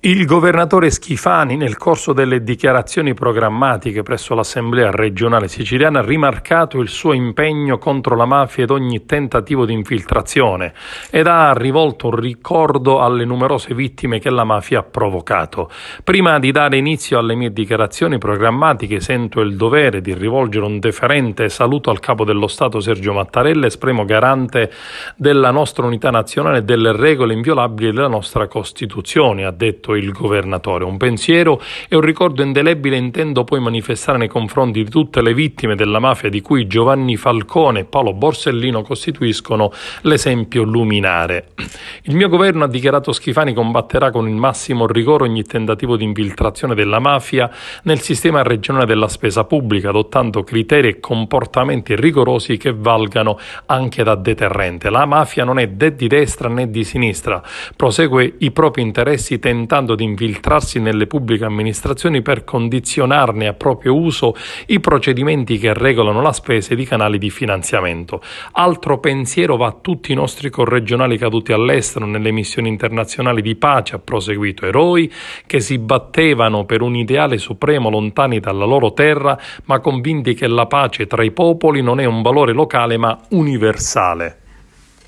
Il governatore Schifani, nel corso delle dichiarazioni programmatiche presso l'Assemblea regionale siciliana, ha rimarcato il suo impegno contro la mafia ed ogni tentativo di infiltrazione ed ha rivolto un ricordo alle numerose vittime che la mafia ha provocato. Prima di dare inizio alle mie dichiarazioni programmatiche, sento il dovere di rivolgere un deferente saluto al Capo dello Stato Sergio Mattarella, espremo garante della nostra unità nazionale e delle regole inviolabili della nostra Costituzione, ha detto il governatore. Un pensiero e un ricordo indelebile intendo poi manifestare nei confronti di tutte le vittime della mafia, di cui Giovanni Falcone e Paolo Borsellino costituiscono l'esempio luminare. Il mio governo, ha dichiarato Schifani, combatterà con il massimo rigore ogni tentativo di infiltrazione della mafia nel sistema regionale della spesa pubblica, adottando criteri e comportamenti rigorosi che valgano anche da deterrente. La mafia non è né di destra né di sinistra, prosegue i propri interessi tentando di infiltrarsi nelle pubbliche amministrazioni per condizionarne a proprio uso i procedimenti che regolano la spesa ed i canali di finanziamento. Altro pensiero va a tutti i nostri corregionali caduti all'estero nelle missioni internazionali di pace, ha proseguito, eroi che si battevano per un ideale supremo lontani dalla loro terra, ma convinti che la pace tra i popoli non è un valore locale ma universale.